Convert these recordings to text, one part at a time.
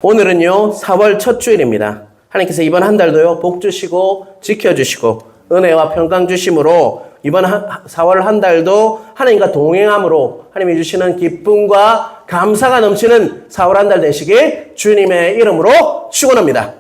오늘은요 4월 첫 주일입니다. 하나님께서 이번 한 달도요 복 주시고 지켜주시고 은혜와 평강 주심으로 이번 4월 한 달도 하나님과 동행함으로 하나님이 주시는 기쁨과 감사가 넘치는 4월 한 달 되시길 주님의 이름으로 축원합니다.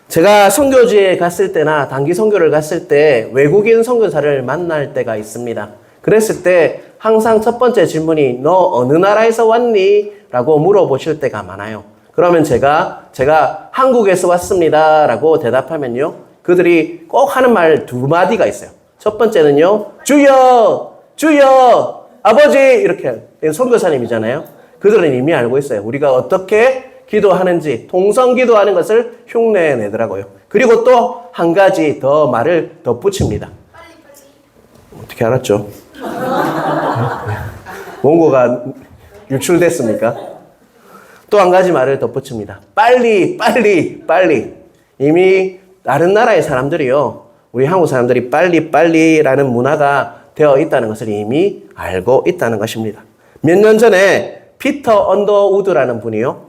제가 선교지에 갔을 때나 단기 선교를 갔을 때 외국인 선교사를 만날 때가 있습니다. 그랬을 때 항상 첫 번째 질문이 너 어느 나라에서 왔니? 라고 물어보실 때가 많아요. 그러면 제가 한국에서 왔습니다 라고 대답하면요 그들이 꼭 하는 말 두 마디가 있어요. 첫 번째는요 주여 주여 아버지 이렇게 선교사님이잖아요. 그들은 이미 알고 있어요. 우리가 어떻게 기도하는지 동성 기도하는 것을 흉내내더라고요. 그리고 또 한 가지 더 말을 덧붙입니다. 어떻게 알았죠? 원고가 유출됐습니까? 또 한 가지 말을 덧붙입니다. 빨리. 이미 다른 나라의 사람들이요. 우리 한국 사람들이 빨리라는 문화가 되어 있다는 것을 이미 알고 있다는 것입니다. 몇 년 전에 피터 언더우드라는 분이요.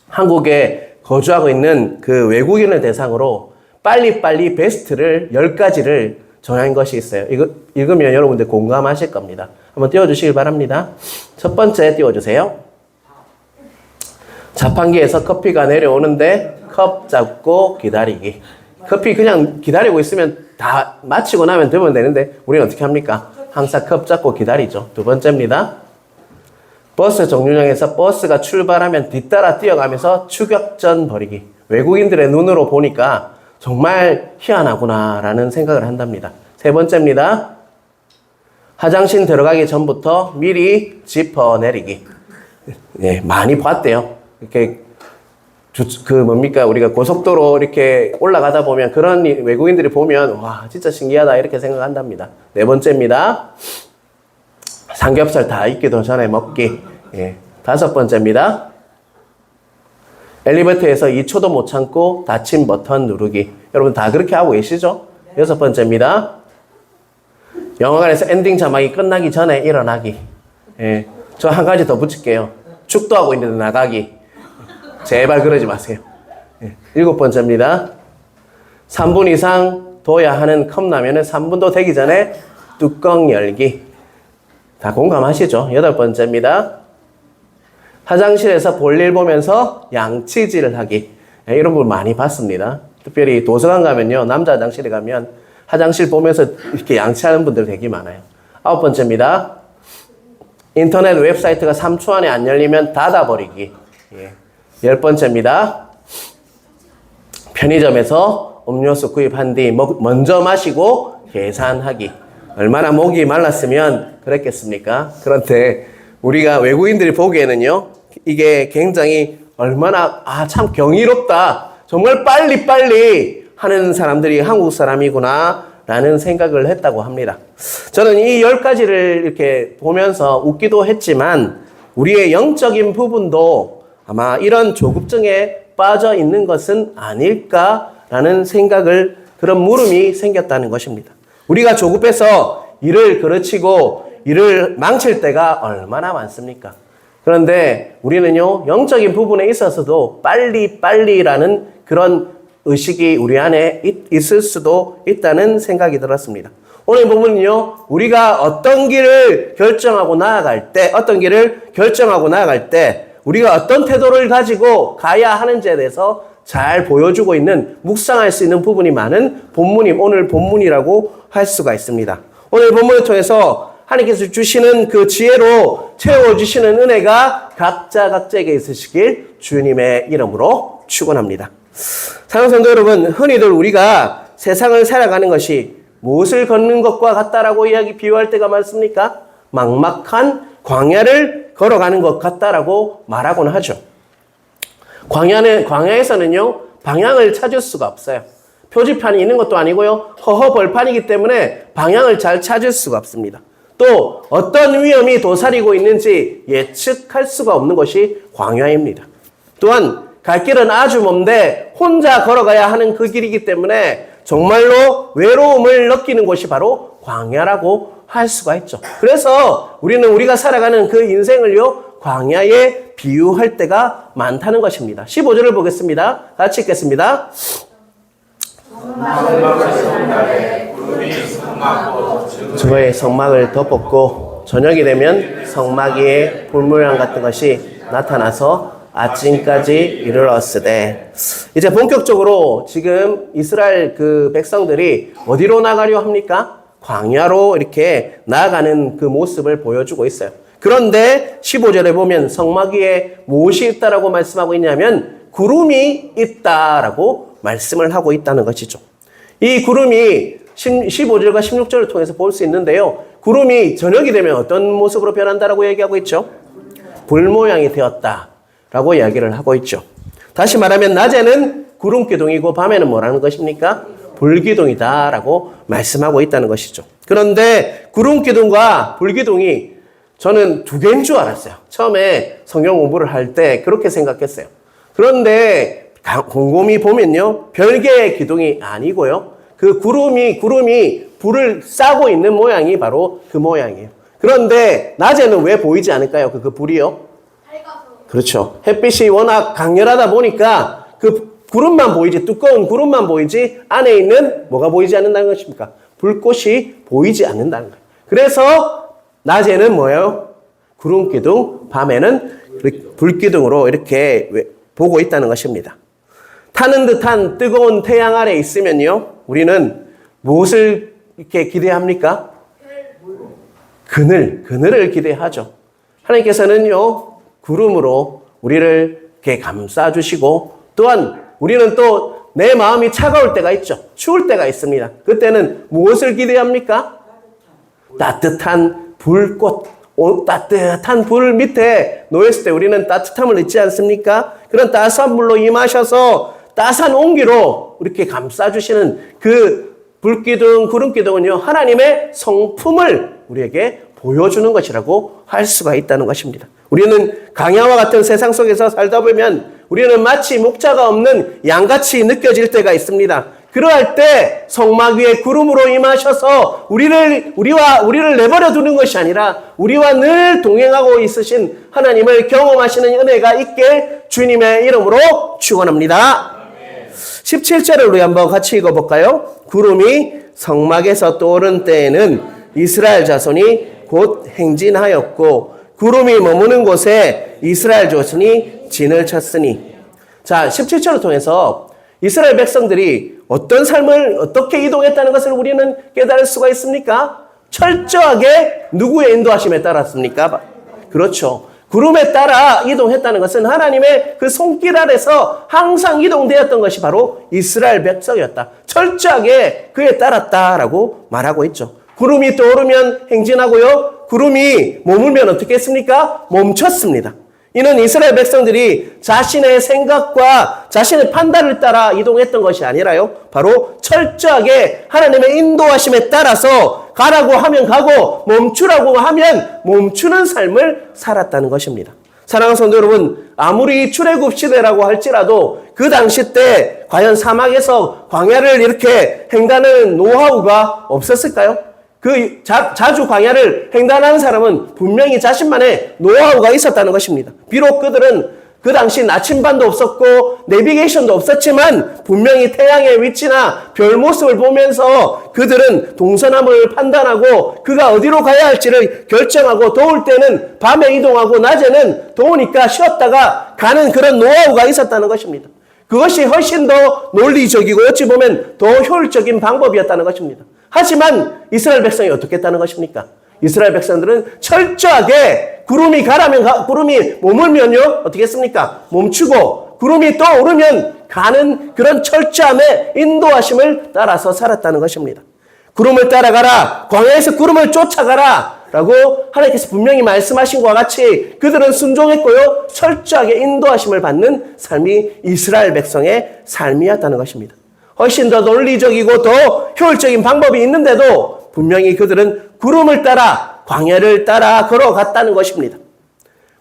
한국에 거주하고 있는 그 외국인을 대상으로 빨리 베스트를 10가지를 정한 것이 있어요. 이거 읽으면 여러분들 공감하실 겁니다. 한번 띄워주시길 바랍니다. 첫 번째 띄워주세요. 자판기에서 커피가 내려오는데 컵 잡고 기다리기. 커피 그냥 기다리고 있으면 다 마치고 나면 되면 되는데 우리는 어떻게 합니까? 항상 컵 잡고 기다리죠. 두 번째입니다. 버스 정류장에서 버스가 출발하면 뒤따라 뛰어가면서 추격전 벌이기. 외국인들의 눈으로 보니까 정말 희한하구나 라는 생각을 한답니다. 세 번째입니다. 화장실 들어가기 전부터 미리 지퍼 내리기. 네, 많이 봤대요. 이렇게 우리가 고속도로 이렇게 올라가다 보면 그런 외국인들이 보면 와 진짜 신기하다 이렇게 생각한답니다. 네 번째입니다. 삼겹살 다 익기도 전에 먹기. 예. 다섯 번째입니다. 엘리베이터에서 2초도 못 참고 닫힌 버튼 누르기. 여러분 다 그렇게 하고 계시죠? 여섯 번째입니다. 영화관에서 엔딩 자막이 끝나기 전에 일어나기. 예. 저 한 가지 더 붙일게요. 축도하고 있는데 나가기. 제발 그러지 마세요. 예. 일곱 번째입니다. 3분 이상 둬야 하는 컵라면은 3분도 되기 전에 뚜껑 열기. 다 공감하시죠? 여덟 번째입니다. 화장실에서 볼일 보면서 양치질을 하기. 예, 이런 분 많이 봤습니다. 특별히 도서관 가면요. 남자 화장실에 가면 화장실 보면서 이렇게 양치하는 분들 되게 많아요. 아홉 번째입니다. 인터넷 웹사이트가 3초 안에 안 열리면 닫아버리기. 예. 열 번째입니다. 편의점에서 음료수 구입한 뒤 먼저 마시고 계산하기. 얼마나 목이 말랐으면 그랬겠습니까? 그런데 우리가 외국인들이 보기에는요. 이게 굉장히 얼마나 참 경이롭다. 정말 빨리 하는 사람들이 한국 사람이구나 라는 생각을 했다고 합니다. 저는 이 10가지를 이렇게 보면서 웃기도 했지만 우리의 영적인 부분도 아마 이런 조급증에 빠져 있는 것은 아닐까라는 생각을 그런 물음이 생겼다는 것입니다. 우리가 조급해서 일을 그르치고 일을 망칠 때가 얼마나 많습니까? 그런데 우리는요 영적인 부분에 있어서도 빨리라는 그런 의식이 우리 안에 있을 수도 있다는 생각이 들었습니다. 오늘 본문은요 우리가 어떤 길을 결정하고 나아갈 때 우리가 어떤 태도를 가지고 가야 하는지에 대해서 잘 보여주고 있는 묵상할 수 있는 부분이 많은 오늘 본문이라고 할 수가 있습니다. 오늘 본문을 통해서 하나님께서 주시는 그 지혜로 채워주시는 은혜가 각자에게 있으시길 주님의 이름으로 축원합니다. 사랑하는 성도 여러분, 흔히들 우리가 세상을 살아가는 것이 무엇을 걷는 것과 같다라고 비유할 때가 많습니까? 막막한 광야를 걸어가는 것 같다라고 말하곤 하죠. 광야에서는요, 방향을 찾을 수가 없어요. 표지판이 있는 것도 아니고요, 허허벌판이기 때문에 방향을 잘 찾을 수가 없습니다. 또 어떤 위험이 도사리고 있는지 예측할 수가 없는 것이 광야입니다. 또한 갈 길은 아주 먼데 혼자 걸어가야 하는 그 길이기 때문에 정말로 외로움을 느끼는 곳이 바로 광야라고 할 수가 있죠. 그래서 우리가 살아가는 그 인생을요 광야의 비유할 때가 많다는 것입니다. 15절을 보겠습니다. 같이 읽겠습니다. 저의 성막을 덮었고 저녁이 되면 성막 위에 불모양 같은 것이 나타나서 아침까지 이르렀으되. 이제 본격적으로 지금 이스라엘 그 백성들이 어디로 나가려 합니까? 광야로 이렇게 나아가는 그 모습을 보여주고 있어요. 그런데 15절에 보면 성막 위에 무엇이 있다라고 말씀하고 있냐면 구름이 있다라고 말씀을 하고 있다는 것이죠. 이 구름이 15절과 16절을 통해서 볼 수 있는데요. 구름이 저녁이 되면 어떤 모습으로 변한다라고 얘기하고 있죠? 불 모양이 되었다라고 이야기를 하고 있죠. 다시 말하면 낮에는 구름 기둥이고 밤에는 뭐라는 것입니까? 불 기둥이다라고 말씀하고 있다는 것이죠. 그런데 구름 기둥과 불 기둥이 저는 두 개인 줄 알았어요. 처음에 성경 공부를 할 때 그렇게 생각했어요. 그런데 곰곰이 보면요, 별개의 기둥이 아니고요. 그 구름이 불을 싸고 있는 모양이 바로 그 모양이에요. 그런데 낮에는 왜 보이지 않을까요? 그 불이요? 그렇죠. 햇빛이 워낙 강렬하다 보니까 그 구름만 보이지, 두꺼운 구름만 보이지 안에 있는 뭐가 보이지 않는다는 것입니까? 불꽃이 보이지 않는다는 거예요. 그래서 낮에는 뭐예요? 구름 기둥, 밤에는 불 기둥으로 이렇게 보고 있다는 것입니다. 타는 듯한 뜨거운 태양 아래 있으면요, 우리는 무엇을 이렇게 기대합니까? 그늘을 기대하죠. 하나님께서는요, 구름으로 우리를 이렇게 감싸주시고, 또한 우리는 또 내 마음이 차가울 때가 있죠. 추울 때가 있습니다. 그때는 무엇을 기대합니까? 따뜻한 불꽃, 따뜻한 불 밑에 놓였을 때 우리는 따뜻함을 잊지 않습니까? 그런 따스한 물로 임하셔서 따스한 온기로 이렇게 감싸주시는 그 불기둥, 구름기둥은요, 하나님의 성품을 우리에게 보여주는 것이라고 할 수가 있다는 것입니다. 우리는 강야와 같은 세상 속에서 살다 보면 우리는 마치 목자가 없는 양같이 느껴질 때가 있습니다. 그러할 때 성막 위에 구름으로 임하셔서 우리를 내버려 두는 것이 아니라 우리와 늘 동행하고 있으신 하나님을 경험하시는 은혜가 있게 주님의 이름으로 축원합니다. 17절을 우리 한번 같이 읽어볼까요? 구름이 성막에서 떠오른 때에는 이스라엘 자손이 곧 행진하였고 구름이 머무는 곳에 이스라엘 자손이 진을 쳤으니. 자, 17절을 통해서 이스라엘 백성들이 어떤 삶을 어떻게 이동했다는 것을 우리는 깨달을 수가 있습니까? 철저하게 누구의 인도하심에 따랐습니까? 그렇죠. 구름에 따라 이동했다는 것은 하나님의 그 손길 아래서 항상 이동되었던 것이 바로 이스라엘 백성이었다. 철저하게 그에 따랐다라고 말하고 있죠. 구름이 떠오르면 행진하고요. 구름이 머물면 어떻게 했습니까? 멈췄습니다. 이는 이스라엘 백성들이 자신의 생각과 자신의 판단을 따라 이동했던 것이 아니라요, 바로 철저하게 하나님의 인도하심에 따라서 가라고 하면 가고 멈추라고 하면 멈추는 삶을 살았다는 것입니다. 사랑하는 성도 여러분, 아무리 출애굽 시대라고 할지라도 그 당시 때 과연 사막에서 광야를 이렇게 횡단하는 노하우가 없었을까요? 그 자주 광야를 횡단하는 사람은 분명히 자신만의 노하우가 있었다는 것입니다. 비록 그들은 그 당시 나침반도 없었고 내비게이션도 없었지만 분명히 태양의 위치나 별 모습을 보면서 그들은 동서남을 판단하고 그가 어디로 가야 할지를 결정하고 더울 때는 밤에 이동하고 낮에는 더우니까 쉬었다가 가는 그런 노하우가 있었다는 것입니다. 그것이 훨씬 더 논리적이고 어찌 보면 더 효율적인 방법이었다는 것입니다. 하지만 이스라엘 백성이 어떻게 했다는 것입니까? 이스라엘 백성들은 철저하게 구름이 가라면 구름이 머물면요 어떻게 했습니까? 멈추고 구름이 떠오르면 가는 그런 철저함의 인도하심을 따라서 살았다는 것입니다. 구름을 따라가라, 광야에서 구름을 쫓아가라 라고 하나님께서 분명히 말씀하신 것과 같이 그들은 순종했고요, 철저하게 인도하심을 받는 삶이 이스라엘 백성의 삶이었다는 것입니다. 훨씬 더 논리적이고 더 효율적인 방법이 있는데도 분명히 그들은 구름을 따라 광야를 따라 걸어갔다는 것입니다.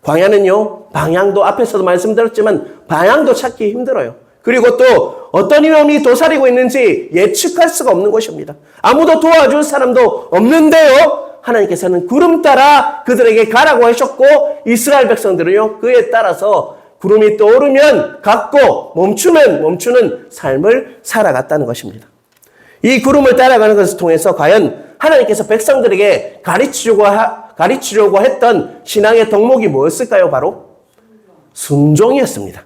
광야는요, 방향도 앞에서도 말씀드렸지만 방향도 찾기 힘들어요. 그리고 또 어떤 위험이 도사리고 있는지 예측할 수가 없는 것입니다. 아무도 도와줄 사람도 없는데요, 하나님께서는 구름 따라 그들에게 가라고 하셨고 이스라엘 백성들은요 그에 따라서 구름이 떠오르면 갔고 멈추면 멈추는 삶을 살아갔다는 것입니다. 이 구름을 따라가는 것을 통해서 과연 하나님께서 백성들에게 가르치려고 했던 신앙의 덕목이 뭐였을까요? 바로 순종이었습니다.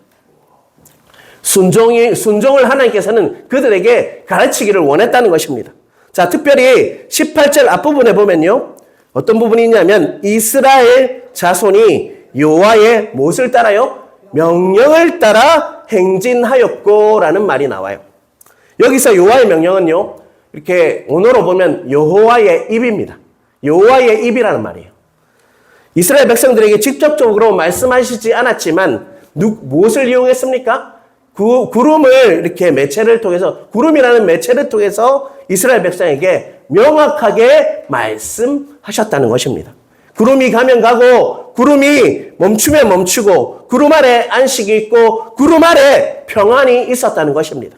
순종을 하나님께서는 그들에게 가르치기를 원했다는 것입니다. 자, 특별히 18절 앞부분에 보면요. 어떤 부분이 있냐면 이스라엘 자손이 여호와의 무엇을 따라요? 명령을 따라 행진하였고라는 말이 나와요. 여기서 여호와의 명령은요. 이렇게 언어로 보면 여호와의 입입니다. 여호와의 입이라는 말이에요. 이스라엘 백성들에게 직접적으로 말씀하시지 않았지만 무엇을 이용했습니까? 구름을 이렇게 매체를 통해서 구름이라는 매체를 통해서 이스라엘 백성에게 명확하게 말씀하셨다는 것입니다. 구름이 가면 가고 구름이 멈추면 멈추고 구름 아래 안식이 있고 구름 아래 평안이 있었다는 것입니다.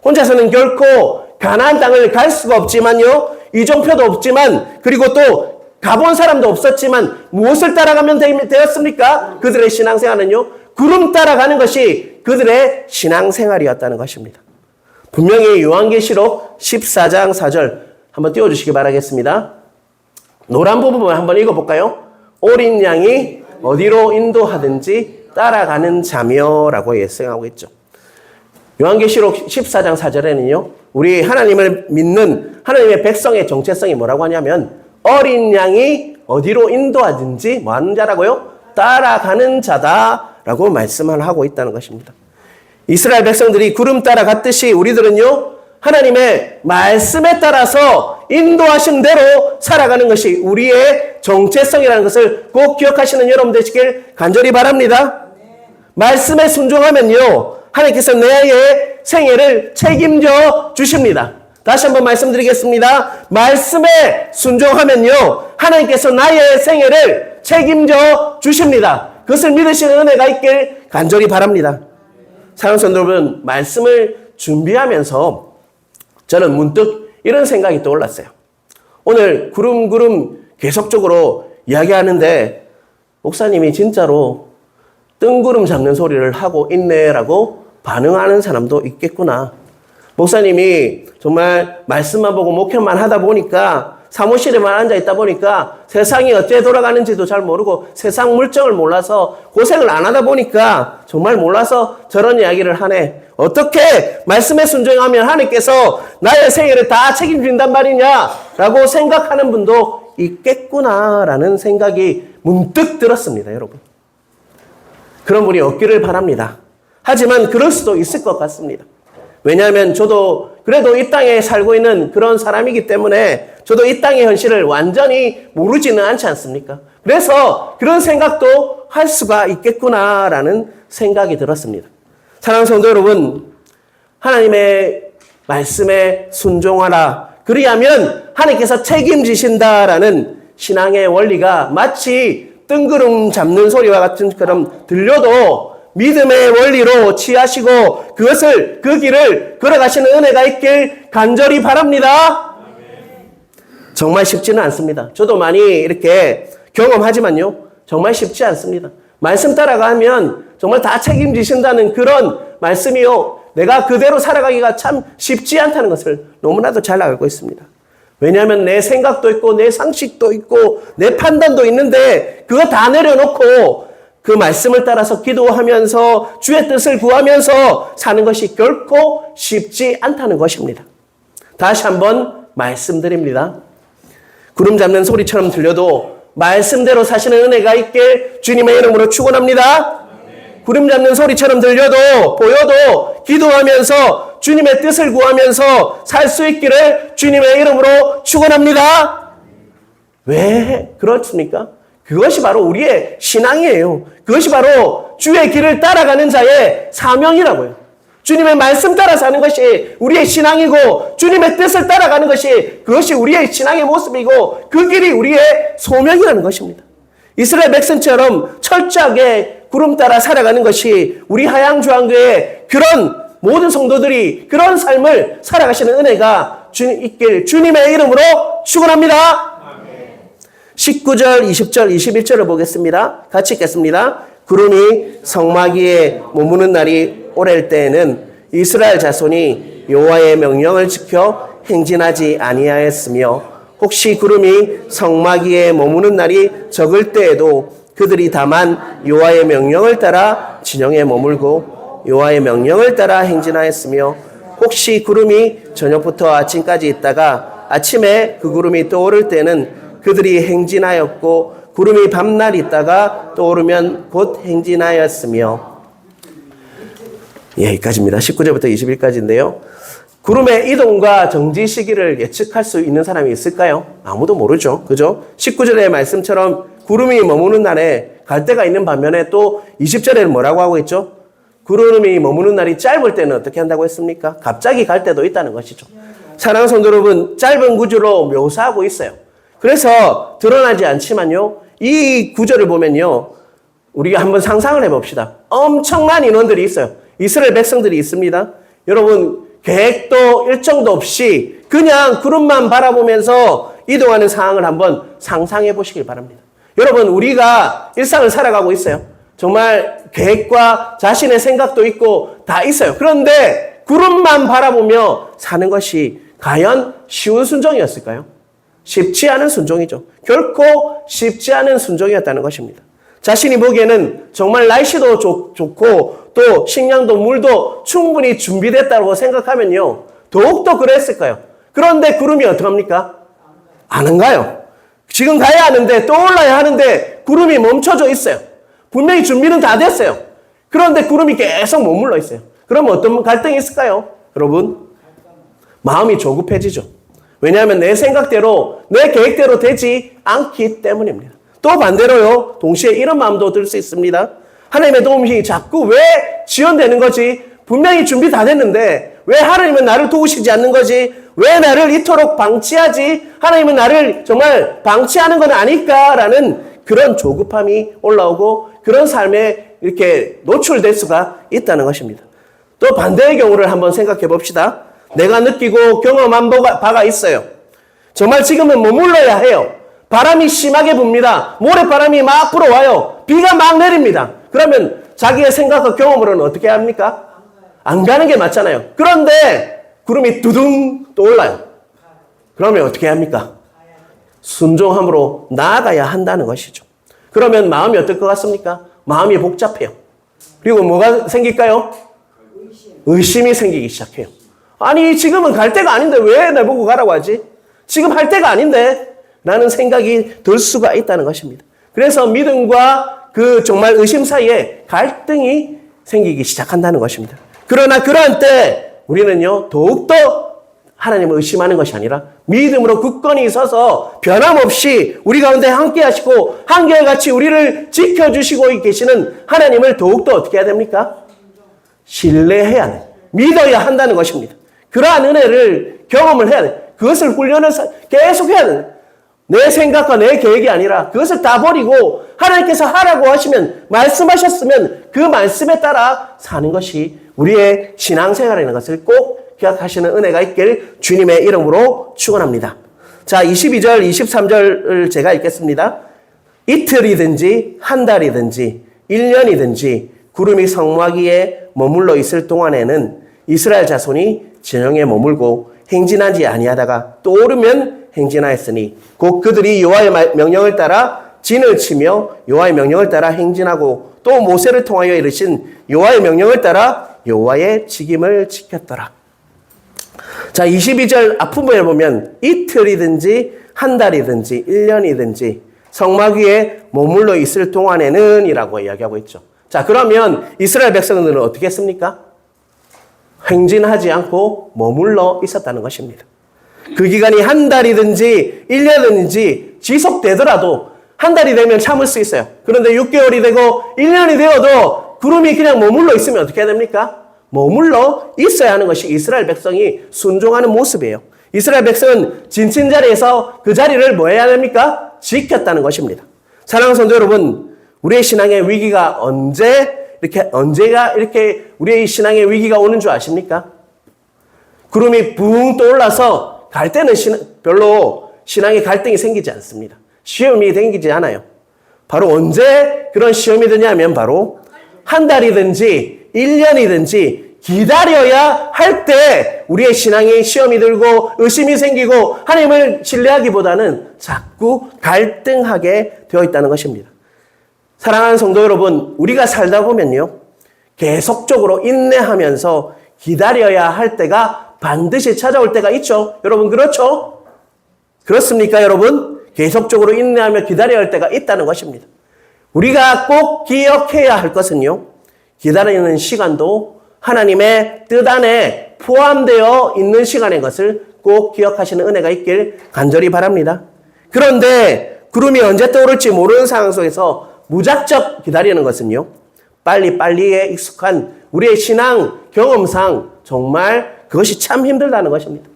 혼자서는 결코 가나안 땅을 갈 수가 없지만요. 이정표도 없지만 그리고 또 가본 사람도 없었지만 무엇을 따라가면 되었습니까? 그들의 신앙생활은요. 구름 따라가는 것이 그들의 신앙생활이었다는 것입니다. 분명히 요한계시록 14장 4절 한번 띄워주시기 바라겠습니다. 노란 부분을 한번 읽어볼까요? 어린 양이 어디로 인도하든지 따라가는 자며 라고 예언하고 있죠. 요한계시록 14장 4절에는요. 우리 하나님을 믿는 하나님의 백성의 정체성이 뭐라고 하냐면 어린 양이 어디로 인도하든지 뭐 하는 자라고요? 따라가는 자다라고 말씀을 하고 있다는 것입니다. 이스라엘 백성들이 구름 따라 갔듯이 우리들은요. 하나님의 말씀에 따라서 인도하신 대로 살아가는 것이 우리의 정체성이라는 것을 꼭 기억하시는 여러분 되시길 간절히 바랍니다. 말씀에 순종하면요. 하나님께서 나의 생애를 책임져 주십니다. 다시 한번 말씀드리겠습니다. 말씀에 순종하면요. 하나님께서 나의 생애를 책임져 주십니다. 그것을 믿으시는 은혜가 있길 간절히 바랍니다. 사랑하는 성도 여러분, 말씀을 준비하면서 저는 문득 이런 생각이 떠올랐어요. 오늘 구름 계속적으로 이야기하는데 목사님이 진짜로 뜬구름 잡는 소리를 하고 있네라고 반응하는 사람도 있겠구나. 목사님이 정말 말씀만 보고 목회만 하다 보니까 사무실에만 앉아 있다 보니까 세상이 어째 돌아가는지도 잘 모르고 세상 물정을 몰라서 고생을 안 하다 보니까 정말 몰라서 저런 이야기를 하네. 어떻게 말씀에 순종하면 하나님께서 나의 생애를 다 책임진단 말이냐라고 생각하는 분도 있겠구나라는 생각이 문득 들었습니다, 여러분. 그런 분이 없기를 바랍니다. 하지만 그럴 수도 있을 것 같습니다. 왜냐하면 저도 그래도 이 땅에 살고 있는 그런 사람이기 때문에 저도 이 땅의 현실을 완전히 모르지는 않지 않습니까? 그래서 그런 생각도 할 수가 있겠구나라는 생각이 들었습니다. 사랑하는 성도 여러분, 하나님의 말씀에 순종하라. 그리하면 하나님께서 책임지신다라는 신앙의 원리가 마치 뜬구름 잡는 소리와 같은 것처럼 들려도 믿음의 원리로 취하시고 그 길을 걸어가시는 은혜가 있길 간절히 바랍니다. 정말 쉽지는 않습니다. 저도 많이 이렇게 경험하지만요. 정말 쉽지 않습니다. 말씀 따라가면 정말 다 책임지신다는 그런 말씀이요. 내가 그대로 살아가기가 참 쉽지 않다는 것을 너무나도 잘 알고 있습니다. 왜냐하면 내 생각도 있고 내 상식도 있고 내 판단도 있는데 그거 다 내려놓고 그 말씀을 따라서 기도하면서 주의 뜻을 구하면서 사는 것이 결코 쉽지 않다는 것입니다. 다시 한번 말씀드립니다. 구름 잡는 소리처럼 들려도 말씀대로 사시는 은혜가 있길 주님의 이름으로 축원합니다. 구름 잡는 소리처럼 들려도 보여도 기도하면서 주님의 뜻을 구하면서 살 수 있기를 주님의 이름으로 축원합니다. 왜 그렇습니까? 그것이 바로 우리의 신앙이에요. 그것이 바로 주의 길을 따라가는 자의 사명이라고요. 주님의 말씀 따라 사는 것이 우리의 신앙이고 주님의 뜻을 따라가는 것이 그것이 우리의 신앙의 모습이고 그 길이 우리의 소명이라는 것입니다. 이스라엘 백성처럼 철저하게 구름 따라 살아가는 것이 우리 하양주한교회 그런 모든 성도들이 그런 삶을 살아가시는 은혜가 있길 주님의 이름으로 축원합니다. 19절, 20절, 21절을 보겠습니다. 같이 읽겠습니다. 구름이 성막위에 머무는 날이 오랠 때에는 이스라엘 자손이 여호와의 명령을 지켜 행진하지 아니하였으며 혹시 구름이 성막위에 머무는 날이 적을 때에도 그들이 다만 여호와의 명령을 따라 진영에 머물고 여호와의 명령을 따라 행진하였으며 혹시 구름이 저녁부터 아침까지 있다가 아침에 그 구름이 떠오를 때는 그들이 행진하였고 구름이 밤날 있다가 떠오르면 곧 행진하였으며. 여기까지입니다. 19절부터 20일까지인데요. 구름의 이동과 정지 시기를 예측할 수 있는 사람이 있을까요? 아무도 모르죠. 그죠? 19절의 말씀처럼 구름이 머무는 날에 갈 데가 있는 반면에 또 20절에는 뭐라고 하고 있죠? 구름이 머무는 날이 짧을 때는 어떻게 한다고 했습니까? 갑자기 갈 때도 있다는 것이죠. 사랑하는 성도 여러분, 짧은 구절로 묘사하고 있어요. 그래서 드러나지 않지만요, 이 구절을 보면요, 우리가 한번 상상을 해봅시다. 엄청난 인원들이 있어요. 이스라엘 백성들이 있습니다. 여러분, 계획도 일정도 없이 그냥 구름만 바라보면서 이동하는 상황을 한번 상상해 보시길 바랍니다. 여러분, 우리가 일상을 살아가고 있어요. 정말 계획과 자신의 생각도 있고 다 있어요. 그런데 구름만 바라보며 사는 것이 과연 쉬운 순종이었을까요? 쉽지 않은 순종이죠. 결코 쉽지 않은 순종이었다는 것입니다. 자신이 보기에는 정말 날씨도 좋고 또 식량도 물도 충분히 준비됐다고 생각하면요, 더욱더 그랬을까요? 그런데 구름이 어떡합니까? 안 가요. 지금 가야 하는데, 떠올라야 하는데 구름이 멈춰져 있어요. 분명히 준비는 다 됐어요. 그런데 구름이 계속 머물러 있어요. 그럼 어떤 갈등이 있을까요? 여러분, 마음이 조급해지죠. 왜냐하면 내 생각대로, 내 계획대로 되지 않기 때문입니다. 또 반대로요, 동시에 이런 마음도 들 수 있습니다. 하나님의 도움이 자꾸 왜 지연되는 거지? 분명히 준비 다 됐는데 왜 하나님은 나를 도우시지 않는 거지? 왜 나를 이토록 방치하지? 하나님은 나를 정말 방치하는 건 아닐까라는 그런 조급함이 올라오고 그런 삶에 이렇게 노출될 수가 있다는 것입니다. 또 반대의 경우를 한번 생각해 봅시다. 내가 느끼고 경험한 바가 있어요. 정말 지금은 머물러야 해요. 바람이 심하게 붑니다. 모래바람이 막 불어와요. 비가 막 내립니다. 그러면 자기의 생각과 경험으로는 어떻게 합니까? 안 가는 게 맞잖아요. 그런데 구름이 두둥 떠올라요. 그러면 어떻게 합니까? 순종함으로 나아가야 한다는 것이죠. 그러면 마음이 어떨 것 같습니까? 마음이 복잡해요. 그리고 뭐가 생길까요? 의심이 생기기 시작해요. 아니, 지금은 갈 때가 아닌데 왜 나보고 가라고 하지? 지금 할 때가 아닌데? 라는 생각이 들 수가 있다는 것입니다. 그래서 믿음과 그 정말 의심 사이에 갈등이 생기기 시작한다는 것입니다. 그러나 그러한 때 우리는요, 더욱더 하나님을 의심하는 것이 아니라 믿음으로 굳건히 서서 변함없이 우리 가운데 함께 하시고 한결같이 우리를 지켜주시고 계시는 하나님을 더욱더 어떻게 해야 됩니까? 신뢰해야 돼. 믿어야 한다는 것입니다. 그러한 은혜를 경험을 해야 돼. 그것을 훈련을 계속 해야 돼. 내 생각과 내 계획이 아니라 그것을 다 버리고 하나님께서 하라고 하시면, 말씀하셨으면 그 말씀에 따라 사는 것이 우리의 신앙생활이라는 것을 꼭 기억하시는 은혜가 있길 주님의 이름으로 축원합니다. 자, 22절, 23절을 제가 읽겠습니다. 이틀이든지 한 달이든지 1년이든지 구름이 성막위에 머물러 있을 동안에는 이스라엘 자손이 진영에 머물고 행진하지 아니하다가 또 오르면 행진하였으니 곧 그들이 여호와의 명령을 따라 진을 치며 여호와의 명령을 따라 행진하고 또 모세를 통하여 이르신 여호와의 명령을 따라 여호와의 직임을 지켰더라. 자, 22절 앞부분에 보면 이틀이든지 한 달이든지 1년이든지 성막위에 머물러 있을 동안에는 이라고 이야기하고 있죠. 자, 그러면 이스라엘 백성들은 어떻게 했습니까? 행진하지 않고 머물러 있었다는 것입니다. 그 기간이 한 달이든지 1년이든지 지속되더라도 한 달이 되면 참을 수 있어요. 그런데 6개월이 되고 1년이 되어도 구름이 그냥 머물러 있으면 어떻게 해야 됩니까? 머물러 있어야 하는 것이 이스라엘 백성이 순종하는 모습이에요. 이스라엘 백성은 진친 자리에서 그 자리를 뭐 해야 됩니까? 지켰다는 것입니다. 사랑하는 성도 여러분, 우리의 신앙의 위기가 언제가 이렇게 우리의 신앙의 위기가 오는 줄 아십니까? 구름이 붕 떠올라서 갈 때는 별로 신앙의 갈등이 생기지 않습니다. 시험이 생기지 않아요. 바로 언제 그런 시험이 드냐면 바로 한 달이든지 1년이든지 기다려야 할 때 우리의 신앙이 시험이 들고 의심이 생기고 하나님을 신뢰하기보다는 자꾸 갈등하게 되어 있다는 것입니다. 사랑하는 성도 여러분, 우리가 살다 보면요, 계속적으로 인내하면서 기다려야 할 때가 반드시 찾아올 때가 있죠. 여러분 그렇죠? 그렇습니까 여러분? 계속적으로 인내하며 기다려야 할 때가 있다는 것입니다. 우리가 꼭 기억해야 할 것은요, 기다리는 시간도 하나님의 뜻 안에 포함되어 있는 시간인 것을 꼭 기억하시는 은혜가 있길 간절히 바랍니다. 그런데 구름이 언제 떠오를지 모르는 상황 속에서 무작정 기다리는 것은요, 빨리빨리에 익숙한 우리의 신앙 경험상 정말 그것이 참 힘들다는 것입니다.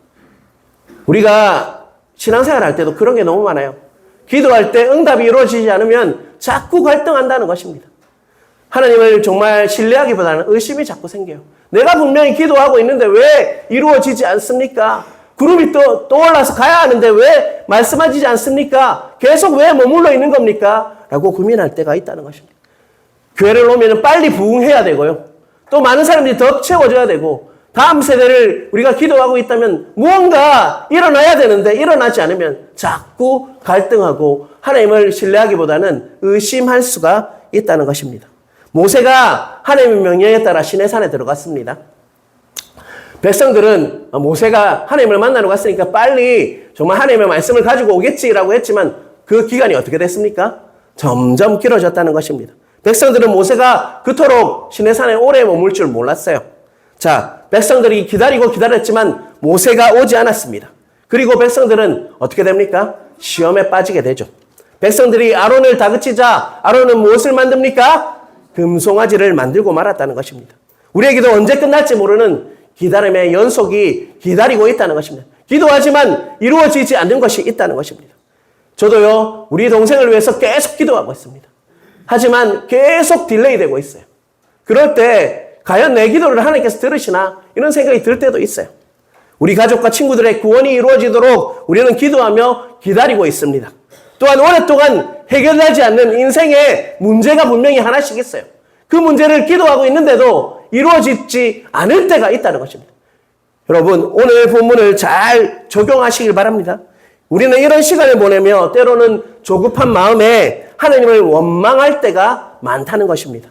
우리가 신앙생활 할 때도 그런 게 너무 많아요. 기도할 때 응답이 이루어지지 않으면 자꾸 갈등한다는 것입니다. 하나님을 정말 신뢰하기보다는 의심이 자꾸 생겨요. 내가 분명히 기도하고 있는데 왜 이루어지지 않습니까? 구름이 떠올라서 가야 하는데 왜 말씀하시지 않습니까? 계속 왜 머물러 있는 겁니까? 라고 고민할 때가 있다는 것입니다. 교회를 오면 빨리 부흥해야 되고요. 또 많은 사람들이 더 채워져야 되고, 다음 세대를 우리가 기도하고 있다면 무언가 일어나야 되는데 일어나지 않으면 자꾸 갈등하고 하나님을 신뢰하기보다는 의심할 수가 있다는 것입니다. 모세가 하나님의 명령에 따라 시내산에 들어갔습니다. 백성들은 모세가 하나님을 만나러 갔으니까 빨리 정말 하나님의 말씀을 가지고 오겠지라고 했지만 그 기간이 어떻게 됐습니까? 점점 길어졌다는 것입니다. 백성들은 모세가 그토록 시내산에 오래 머물 줄 몰랐어요. 자, 백성들이 기다렸지만 모세가 오지 않았습니다. 그리고 백성들은 어떻게 됩니까? 시험에 빠지게 되죠. 백성들이 아론을 다그치자 아론은 무엇을 만듭니까? 금송아지를 만들고 말았다는 것입니다. 우리에게도 언제 끝날지 모르는 기다림의 연속이 기다리고 있다는 것입니다. 기도하지만 이루어지지 않는 것이 있다는 것입니다. 저도요, 우리 동생을 위해서 계속 기도하고 있습니다. 하지만 계속 딜레이 되고 있어요. 그럴 때 과연 내 기도를 하나님께서 들으시나 이런 생각이 들 때도 있어요. 우리 가족과 친구들의 구원이 이루어지도록 우리는 기도하며 기다리고 있습니다. 또한 오랫동안 해결되지 않는 인생의 문제가 분명히 하나씩 있어요. 그 문제를 기도하고 있는데도 이루어지지 않을 때가 있다는 것입니다. 여러분, 오늘 본문을 잘 적용하시길 바랍니다. 우리는 이런 시간을 보내며 때로는 조급한 마음에 하나님을 원망할 때가 많다는 것입니다.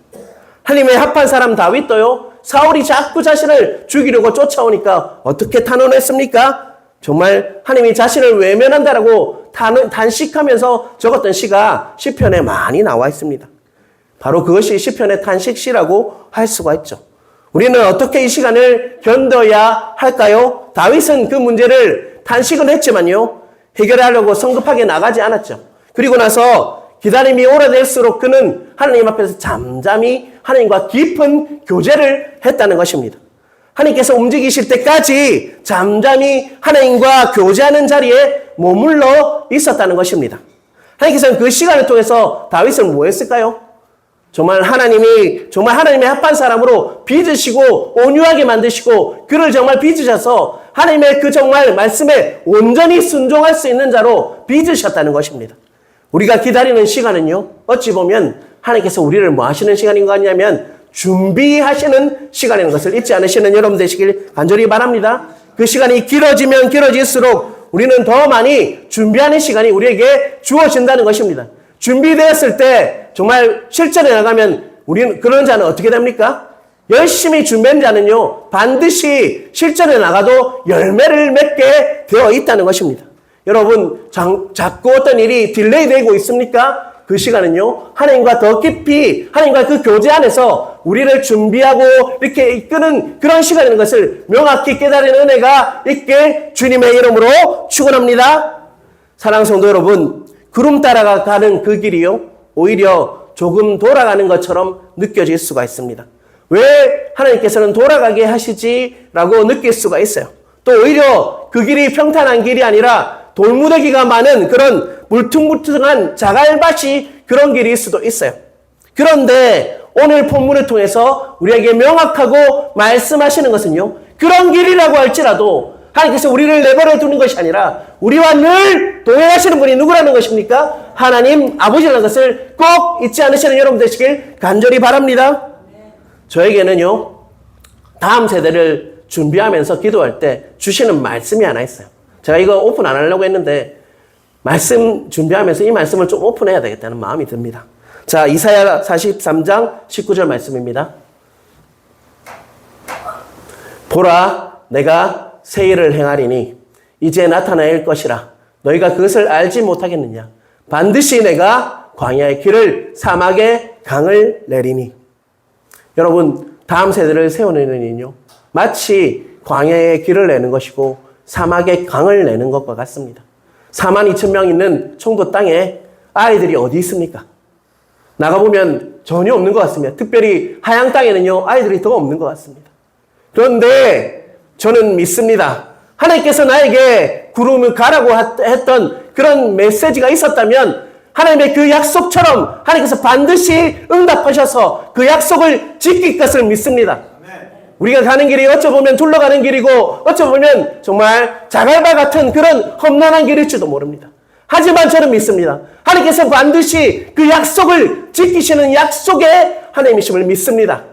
하나님의 합한 사람 다윗도요, 사울이 자꾸 자신을 죽이려고 쫓아오니까 어떻게 탄원했습니까? 정말 하나님이 자신을 외면한다라고 단식하면서 적었던 시가 시편에 많이 나와 있습니다. 바로 그것이 시편의 탄식시라고 할 수가 있죠. 우리는 어떻게 이 시간을 견뎌야 할까요? 다윗은 그 문제를 탄식은 했지만요, 해결하려고 성급하게 나가지 않았죠. 그리고 나서 기다림이 오래될수록 그는 하나님 앞에서 잠잠히 하나님과 깊은 교제를 했다는 것입니다. 하나님께서 움직이실 때까지 잠잠히 하나님과 교제하는 자리에 머물러 있었다는 것입니다. 하나님께서는 그 시간을 통해서 다윗을 뭐 했을까요? 정말 하나님의 합한 사람으로 빚으시고 온유하게 만드시고 그를 정말 빚으셔서 하나님의 그 정말 말씀에 온전히 순종할 수 있는 자로 빚으셨다는 것입니다. 우리가 기다리는 시간은요, 어찌 보면 하나님께서 우리를 뭐 하시는 시간인 것 같냐면 준비하시는 시간인 것을 잊지 않으시는 여러분 되시길 간절히 바랍니다. 그 시간이 길어지면 길어질수록 우리는 더 많이 준비하는 시간이 우리에게 주어진다는 것입니다. 준비되었을 때 정말 실전에 나가면 우리는 그런 자는 어떻게 됩니까? 열심히 준비한 자는요, 반드시 실전에 나가도 열매를 맺게 되어 있다는 것입니다. 여러분, 자꾸 어떤 일이 딜레이 되고 있습니까? 그 시간은요, 하나님과 더 깊이, 하나님과 그 교제 안에서 우리를 준비하고 이렇게 이끄는 그런 시간인 것을 명확히 깨달은 은혜가 있게 주님의 이름으로 축원합니다. 사랑하는 성도 여러분, 구름 따라가 가는 그 길이요, 오히려 조금 돌아가는 것처럼 느껴질 수가 있습니다. 왜 하나님께서는 돌아가게 하시지라고 느낄 수가 있어요. 또 오히려 그 길이 평탄한 길이 아니라 돌무더기가 많은 그런 물퉁물퉁한 자갈밭이 그런 길일 수도 있어요. 그런데 오늘 본문을 통해서 우리에게 명확하고 말씀하시는 것은요, 그런 길이라고 할지라도 하나님께서 우리를 내버려 두는 것이 아니라 우리와 늘 동행하시는 분이 누구라는 것입니까? 하나님 아버지라는 것을 꼭 잊지 않으시는 여러분 되시길 간절히 바랍니다. 저에게는요, 다음 세대를 준비하면서 기도할 때 주시는 말씀이 하나 있어요. 제가 이거 오픈 안 하려고 했는데 말씀 준비하면서 이 말씀을 좀 오픈해야 되겠다는 마음이 듭니다. 자, 이사야 43장 19절 말씀입니다. 보라, 내가 새 일을 행하리니 이제 나타날 것이라. 너희가 그것을 알지 못하겠느냐? 반드시 내가 광야의 길을 사막의 강을 내리니. 여러분, 다음 세대를 세워내는 일은요, 마치 광야의 길을 내는 것이고 사막의 강을 내는 것과 같습니다. 42,000명 있는 청도 땅에 아이들이 어디 있습니까? 나가보면 전혀 없는 것 같습니다. 특별히 하양 땅에는요, 아이들이 더 없는 것 같습니다. 그런데 저는 믿습니다. 하나님께서 나에게 구름을 가라고 했던 그런 메시지가 있었다면 하나님의 그 약속처럼 하나님께서 반드시 응답하셔서 그 약속을 지킬 것을 믿습니다. 우리가 가는 길이 어쩌보면 둘러가는 길이고 어쩌보면 정말 자갈바 같은 그런 험난한 길일지도 모릅니다. 하지만 저는 믿습니다. 하나님께서 반드시 그 약속을 지키시는 약속의 하나님이심을 믿습니다.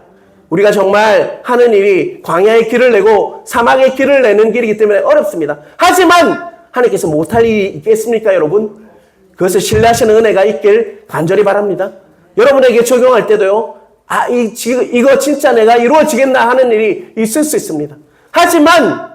우리가 정말 하는 일이 광야의 길을 내고 사막의 길을 내는 길이기 때문에 어렵습니다. 하지만 하나님께서 못할 일이 있겠습니까, 여러분? 그것을 신뢰하시는 은혜가 있길 간절히 바랍니다. 여러분에게 적용할 때도요, 이거 진짜 내가 이루어지겠나 하는 일이 있을 수 있습니다. 하지만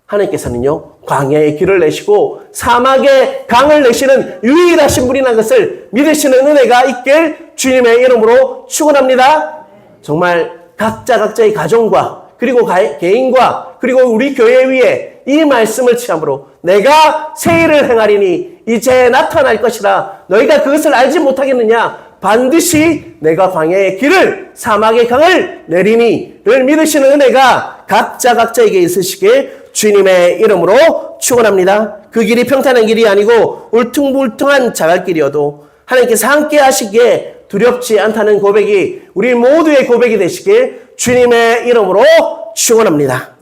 하나님께서는요, 광야의 길을 내시고 사막의 강을 내시는 유일하신 분이라는 것을 믿으시는 은혜가 있길 주님의 이름으로 축원합니다. 정말 각자의 가정과 그리고 개인과 그리고 우리 교회 위에 이 말씀을 취함으로 내가 새 일을 행하리니 이제 나타날 것이라. 너희가 그것을 알지 못하겠느냐? 반드시 내가 광야의 길을 사막의 강을 내리니를 믿으시는 은혜가 각자에게 있으시길 주님의 이름으로 축원합니다. 그 길이 평탄한 길이 아니고 울퉁불퉁한 자갈길이어도 하나님께서 함께 하시기에 두렵지 않다는 고백이 우리 모두의 고백이 되시길 주님의 이름으로 축원합니다.